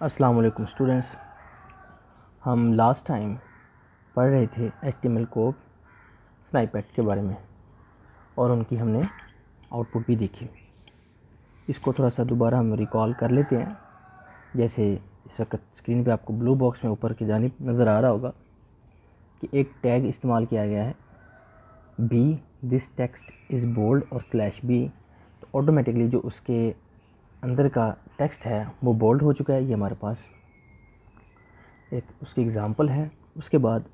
अस्सलाम वालेकुम स्टूडेंट्स। हम लास्ट टाइम पढ़ रहे थे HTML कोड स्नाइपेट के बारे में और उनकी हमने आउटपुट भी देखी। इसको थोड़ा सा दोबारा हम रिकॉल कर लेते हैं। जैसे इस वक्त स्क्रीन पे आपको ब्लू बॉक्स में ऊपर की जानिब नज़र आ रहा होगा कि एक टैग इस्तेमाल किया गया है B, this text is bold और /b। तो ऑटोमेटिकली जो उसके अंदर का टेक्स्ट है वो बोल्ड हो चुका है। ये हमारे पास एक उसकी एग्ज़ाम्पल है। उसके बाद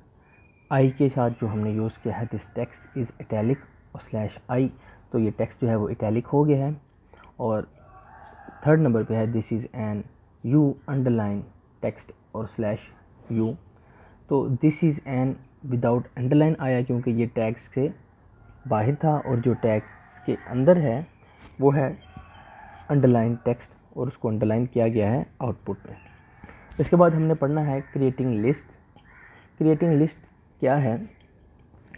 आई के साथ जो हमने यूज़ किया है दिस टेक्स्ट इज़ इटैलिक और /i, तो ये टेक्स्ट जो है वो इटैलिक हो गया है। और थर्ड नंबर पे है this is an you underline text और /u। तो this is an without underline आया क्योंकि ये टैग्स से बाहर था और जो टैग्स के अंदर है वो है अंडरलाइन टेक्स्ट और उसको अंडरलाइन किया गया है आउटपुट में। इसके बाद हमने पढ़ना है क्रिएटिंग लिस्ट। क्रिएटिंग लिस्ट क्या है?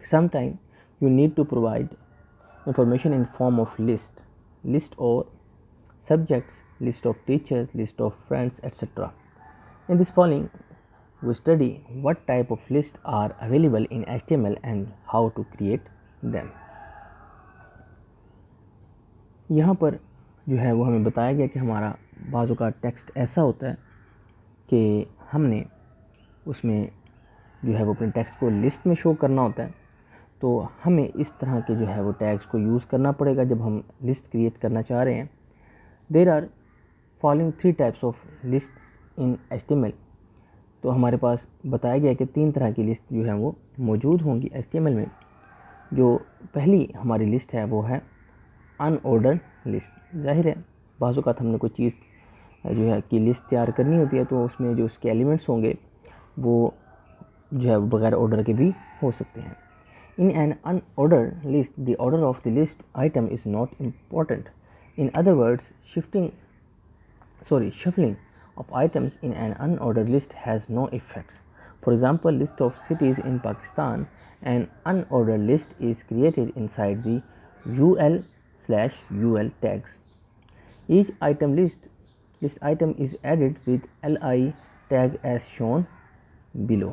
Some time you need to provide information in form of list और subjects, list of teachers, list of friends, etc. In this following, we study what type of lists are available in HTML and how to create them. यहाँ पर जो है वो हमें बताया गया कि हमारा बाजू का टेक्स्ट ऐसा होता है कि हमने उसमें जो है वो अपने टेक्स्ट को लिस्ट में शो करना होता है। तो हमें इस तरह के जो है वो टैग्स को यूज़ करना पड़ेगा जब हम लिस्ट क्रिएट करना चाह रहे हैं। There are following 3 types of lists in HTML। तो हमारे पास बताया गया कि 3 तरह की लिस्ट जो है वो मौजूद होंगी HTML में। जो पहली हमारी लिस्ट है वो है अनऑर्डर लिस्ट। जाहिर है बाज़ औक़ात हमने कोई चीज़ जो है कि लिस्ट तैयार करनी होती है तो उसमें जो उसके एलिमेंट्स होंगे वो जो है बगैर ऑर्डर के भी हो सकते हैं। In an unordered list the order of the list item is not important. In other words shuffling of items in an unordered list has no effects. For example, list of cities in Pakistan, an unordered list is created inside the ul/ul tags. Each list item is added with li tag as shown below.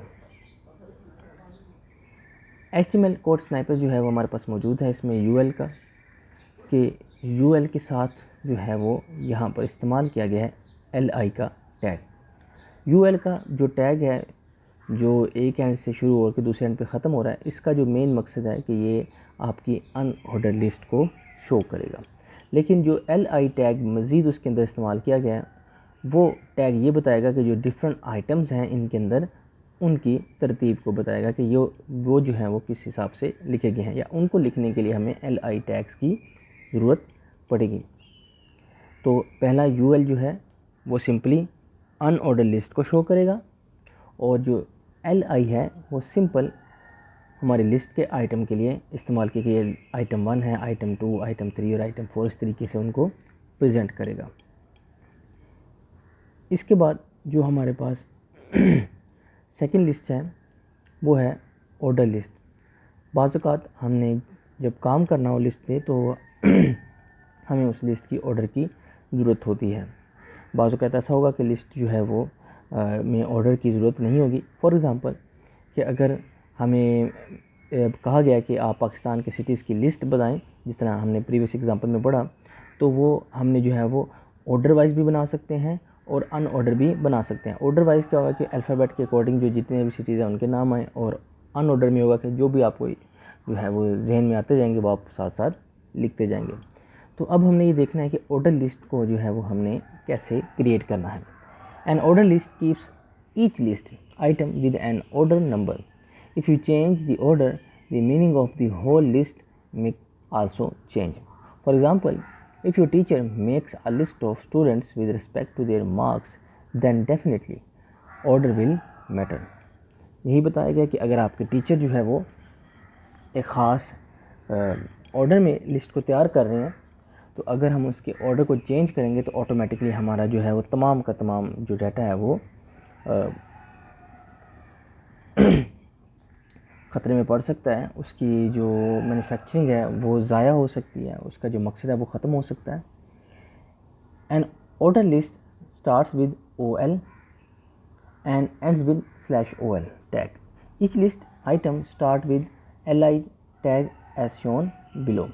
HTML code sniper जो है वो हमारे पास मौजूद है। इसमें ul का कि ul के साथ जो है वो यहाँ पर इस्तेमाल किया गया है li का टैग। ul का जो टैग है जो एक एंड से शुरू होकर दूसरे एंड पे ख़त्म हो रहा है, इसका जो मेन मकसद है कि ये आपकी अनऑर्डर लिस्ट को शो करेगा। लेकिन जो li टैग मज़ीद उसके अंदर इस्तेमाल किया गया है वो टैग ये बताएगा कि जो डिफरेंट आइटम्स हैं इनके अंदर उनकी तरतीब को बताएगा कि वो जो हैं वो किस हिसाब से लिखे गए हैं या उनको लिखने के लिए हमें li टैग्स की ज़रूरत पड़ेगी। तो पहला ul जो है वो सिंपली अनऑर्डर लिस्ट को शो करेगा और जो li है वो सिंपल हमारी लिस्ट के आइटम के लिए इस्तेमाल की गई आइटम 1 है, आइटम 2, आइटम 3 और आइटम 4 इस तरीके से उनको प्रेजेंट करेगा। इसके बाद जो हमारे पास सेकंड लिस्ट है वो है ऑर्डर लिस्ट। बाज़ औक़ात हमने जब काम करना हो लिस्ट पे तो हमें उस लिस्ट की ऑर्डर की ज़रूरत होती है। बाज़ औक़ात ऐसा होगा कि लिस्ट जो है वो में ऑर्डर की ज़रूरत नहीं होगी। फॉर एग्ज़ाम्पल कि अगर हमें कहा गया कि आप पाकिस्तान के सिटीज़ की लिस्ट बताएं, जिस तरह हमने प्रीवियस एग्ज़ाम्पल में पढ़ा, तो वो हमने जो है वो ऑर्डर वाइज भी बना सकते हैं और अनऑर्डर भी बना सकते हैं। ऑर्डर वाइज क्या होगा कि अल्फ़ाबेट के अकॉर्डिंग जो जितने भी सिटीज़ हैं उनके नाम आए, और अनऑर्डर में होगा कि जो भी आपको जो है वो जहन में आते जाएंगे वो आप साथ साथ लिखते जाएंगे। तो अब हमने ये देखना है कि ऑर्डर लिस्ट को जो है वो हमने कैसे क्रिएट करना है। An order list keeps each list item with an order number. If you change the order the meaning of the whole list may also change. For example, if your teacher makes a list of students with respect to their marks, then definitely order will matter. यही बताया गया कि अगर आपके teacher जो है वो एक ख़ास ऑर्डर में लिस्ट को तैयार कर रहे हैं तो अगर हम उसके ऑर्डर को चेंज करेंगे तो ऑटोमेटिकली हमारा जो है वो तमाम का तमाम जो डाटा है वो ख़तरे में पड़ सकता है। उसकी जो मैन्युफैक्चरिंग है वो ज़ाया हो सकती है, उसका जो मकसद है वो ख़त्म हो सकता है। An order list starts with OL and ends with /OL tag. Each list item start with li tag as shown below.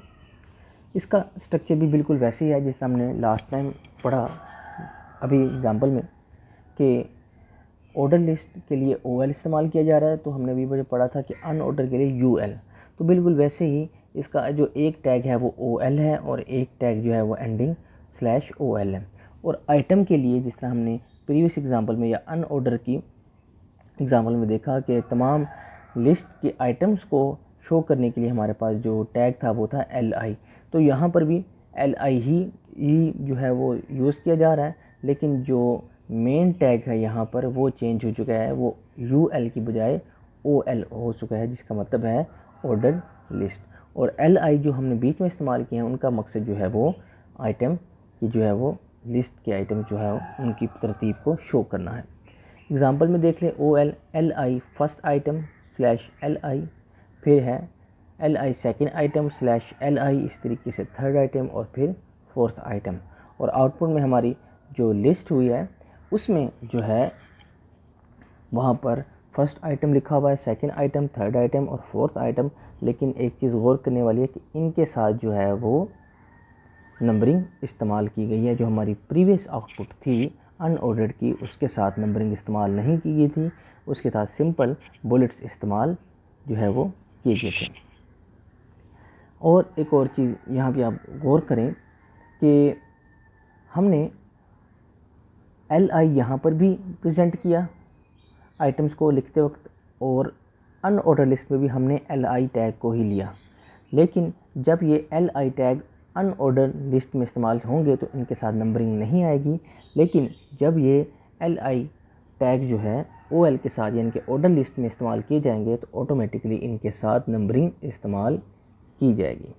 इसका स्ट्रक्चर भी बिल्कुल वैसे ही है जिस हमने लास्ट टाइम पढ़ा अभी एग्जांपल में कि ऑर्डर लिस्ट के लिए OL इस्तेमाल किया जा रहा है, तो हमने अभी पढ़ा था कि अनऑर्डर के लिए UL। तो बिल्कुल वैसे ही इसका जो एक टैग है वो OL है और एक टैग जो है वो एंडिंग /OL है। और आइटम के लिए जिस तरह हमने प्रीवियस एग्जांपल में या अनऑर्डर की एग्जांपल में देखा कि तमाम लिस्ट के आइटम्स को शो करने के लिए हमारे पास जो टैग था वो था LI। तो यहाँ पर भी LI ही जो है वो यूज़ किया जा रहा है, लेकिन जो मेन टैग है यहाँ पर वो चेंज हो चुका है, वो UL की बजाय OL हो चुका है, जिसका मतलब है ऑर्डर लिस्ट। और LI जो हमने बीच में इस्तेमाल किए हैं उनका मकसद जो है वो आइटम की जो है वो लिस्ट के आइटम जो है उनकी तरतीब को शो करना है। एग्ज़ाम्पल में देख लें OL LI first item /LI, फिर है LI सेकेंड आइटम /LI, इस तरीके से थर्ड आइटम और फिर फोर्थ आइटम। और आउटपुट में हमारी जो लिस्ट हुई है उसमें जो है वहाँ पर फर्स्ट आइटम लिखा हुआ है, सेकंड आइटम, थर्ड आइटम और फोर्थ आइटम। लेकिन एक चीज़ गौर करने वाली है कि इनके साथ जो है वो नंबरिंग इस्तेमाल की गई है। जो हमारी प्रीवियस आउटपुट थी अनऑर्डर्ड की, उसके साथ नंबरिंग इस्तेमाल नहीं की गई थी, उसके साथ सिंपल बुलेट्स इस्तेमाल जो है वो किए गए थे। और एक और चीज़ यहाँ पे आप गौर करें कि हमने LI यहाँ पर भी प्रेजेंट किया आइटम्स को लिखते वक्त, और अनऑर्डर लिस्ट में भी हमने LI टैग को ही लिया। लेकिन जब ये LI टैग अनऑर्डर लिस्ट में इस्तेमाल होंगे तो इनके साथ नंबरिंग नहीं आएगी, लेकिन जब ये LI टैग जो है OL के साथ यानी कि ऑर्डर लिस्ट में इस्तेमाल किए जाएंगे तो ऑटोमेटिकली इनके साथ नंबरिंग इस्तेमाल की जाएगी।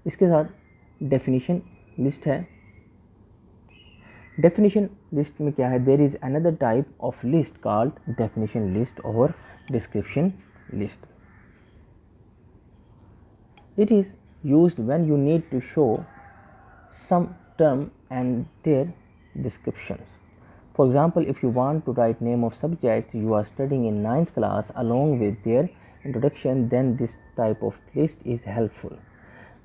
इसके साथ डेफिनेशन लिस्ट है। डेफिनेशन लिस्ट में क्या है, there is another type of list called definition list और description list. It is used when you need to show some term and their descriptions. For example, if you want to write name of subject you are studying in 9th class along with their introduction, then this type of list is helpful.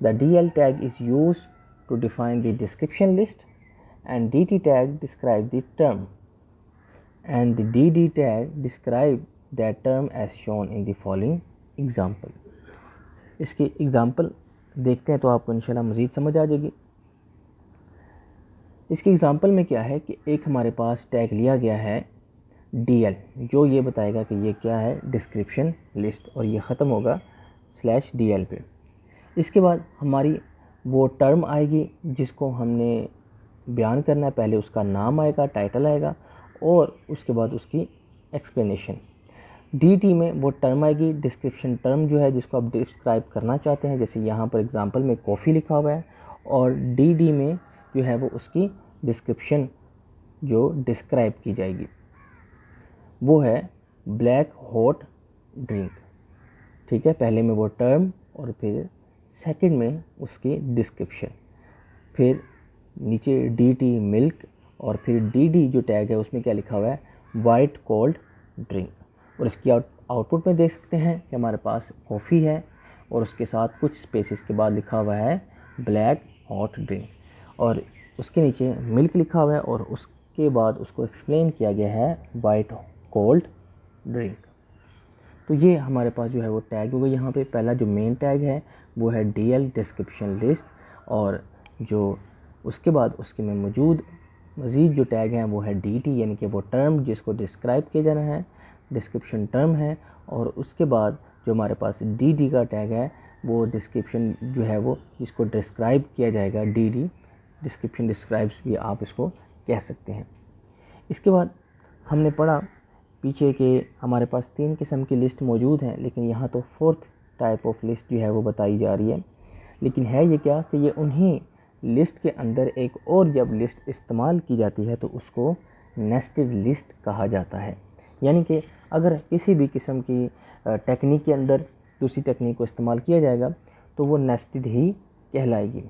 The DL tag is used to define the description list, and DT tag describe the term, and the DD tag describe that term as shown in the following example. इसकी example देखते हैं तो आपको इंशाल्लाह मज़ीद समझ आ जाएगी। इसकी एग्ज़ाम्पल में क्या है कि एक हमारे पास टैग लिया गया है DL, जो ये बताएगा कि ये क्या है, डिस्क्रिप्शन लिस्ट, और ये ख़त्म होगा /DL पे। इसके बाद हमारी वो टर्म आएगी जिसको हमने बयान करना है। पहले उसका नाम आएगा, टाइटल आएगा, और उसके बाद उसकी एक्सप्लेनेशन। DT में वो टर्म आएगी, डिस्क्रिप्शन टर्म जो है जिसको आप डिस्क्राइब करना चाहते हैं, जैसे यहाँ पर एग्जांपल में कॉफ़ी लिखा हुआ है, और DD में जो है वो उसकी डिस्क्रिप्शन जो डिस्क्राइब की जाएगी वो है ब्लैक हॉट ड्रिंक। ठीक है, पहले में वो टर्म और फिर सेकंड में उसकी डिस्क्रिप्शन, फिर नीचे DT मिल्क, और फिर DD जो टैग है उसमें क्या लिखा हुआ है, वाइट कोल्ड ड्रिंक। और इसकी आउटपुट में देख सकते हैं कि हमारे पास कॉफ़ी है और उसके साथ कुछ स्पेसेस के बाद लिखा हुआ है ब्लैक हॉट ड्रिंक, और उसके नीचे मिल्क लिखा हुआ है, और उसके बाद उसको एक्सप्लेन किया गया है वाइट कोल्ड ड्रिंक। तो ये हमारे पास जो है वो टैग होगा। यहाँ पे पहला जो मेन टैग है वो है DL डिस्क्रिप्शन लिस्ट, और जो उसके बाद उसके में मौजूद मज़ीद जो टैग हैं वो है DT यानी कि वो टर्म जिसको डिस्क्राइब किया जाना है, डिस्क्रिप्शन टर्म है, और उसके बाद जो हमारे पास DD का टैग है वो डिस्क्रिप्शन जो है वो जिसको डिस्क्राइब किया जाएगा, DD डिस्क्रिप्शन डिस्क्राइब्स भी आप इसको कह सकते हैं। इसके बाद हमने पढ़ा पीछे के हमारे पास 3 किस्म की लिस्ट मौजूद हैं, लेकिन यहाँ तो 4th टाइप ऑफ लिस्ट जो है वो बताई जा रही है। लेकिन है ये क्या कि ये उन्हीं लिस्ट के अंदर एक और जब लिस्ट इस्तेमाल की जाती है तो उसको नेस्टेड लिस्ट कहा जाता है। यानी कि अगर किसी भी किस्म की टेक्निक के अंदर दूसरी टेक्निक को इस्तेमाल किया जाएगा तो वो नेस्टेड ही कहलाएगी।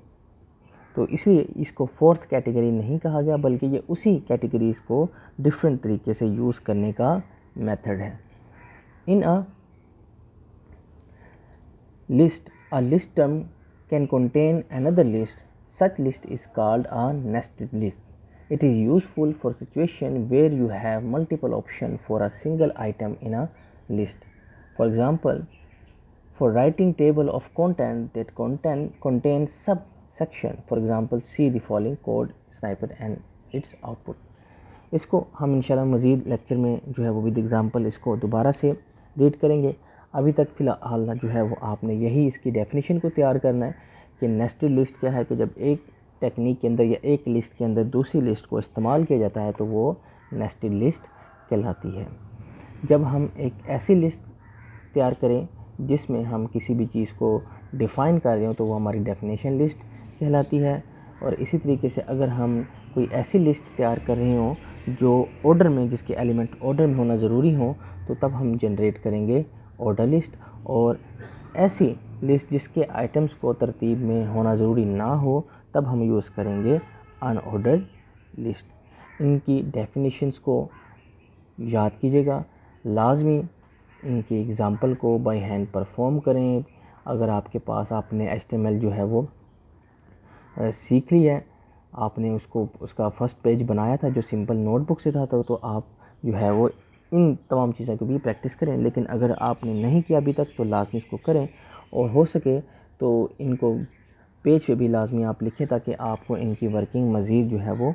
तो इसलिए इसको फोर्थ कैटेगरी नहीं कहा गया, बल्कि ये उसी कैटेगरीज को डिफरेंट तरीके से यूज़ करने का मेथड है। In a list term can contain another list. Such list is called a nested list. It is useful for situation where you have multiple options for a single item in a list. For example, for writing table of content that contains subsection. For example, see the following code snippet and its output. इसको हम इंशाल्लाह मज़ीद lecture में जो है वो with example इसको दोबारा से रीड करेंगे। अभी तक फ़िलहाल जो है वो आपने यही इसकी डेफिनेशन को तैयार करना है कि नेस्टेड लिस्ट क्या है, कि जब एक टेक्निक के अंदर या एक लिस्ट के अंदर दूसरी लिस्ट को इस्तेमाल किया जाता है तो वो नेस्टेड लिस्ट कहलाती है। जब हम एक ऐसी लिस्ट तैयार करें जिसमें हम किसी भी चीज़ को डिफ़ाइन कर रहे हो तो वो हमारी डेफिनेशन लिस्ट कहलाती है। और इसी तरीके से अगर हम कोई ऐसी लिस्ट तैयार कर रहे हो जो ऑर्डर में, जिसके एलिमेंट ऑर्डर में होना ज़रूरी हो, तो तब हम जनरेट करेंगे ऑर्डर लिस्ट। और ऐसी लिस्ट जिसके आइटम्स को तरतीब में होना ज़रूरी ना हो, तब हम यूज़ करेंगे अनऑर्डर्ड लिस्ट। इनकी डेफिनेशंस को याद कीजिएगा, लाजमी इनकी एग्ज़ाम्पल को बाय हैंड परफॉर्म करें। अगर आपके पास आपने HTML जो है वो सीख लिया है, आपने उसका फ़र्स्ट पेज बनाया था जो सिंपल नोटबुक से था, तो आप जो है वो इन तमाम चीज़ों को भी प्रैक्टिस करें। लेकिन अगर आपने नहीं किया अभी तक तो लाजमी इसको करें, और हो सके तो इनको पेज पे भी लाजमी आप लिखें ताकि आपको इनकी वर्किंग मज़ीद जो है वो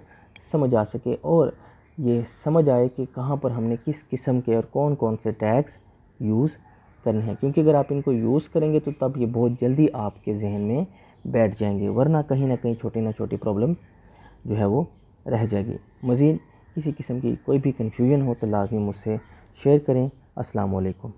समझ आ सके और ये समझ आए कि कहाँ पर हमने किस किस्म के और कौन कौन से टैग्स यूज़ करने हैं। क्योंकि अगर आप इनको यूज़ करेंगे तो तब ये बहुत जल्दी आपके जहन में बैठ जाएंगे, वरना कहीं ना कहीं छोटी ना छोटी प्रॉब्लम जो है वो रह जाएगी। मज़ीद किसी किस्म की कोई भी कन्फ्यूजन हो तो लाजमी मुझसे शेयर करें। अस्सलाम वालेकुम।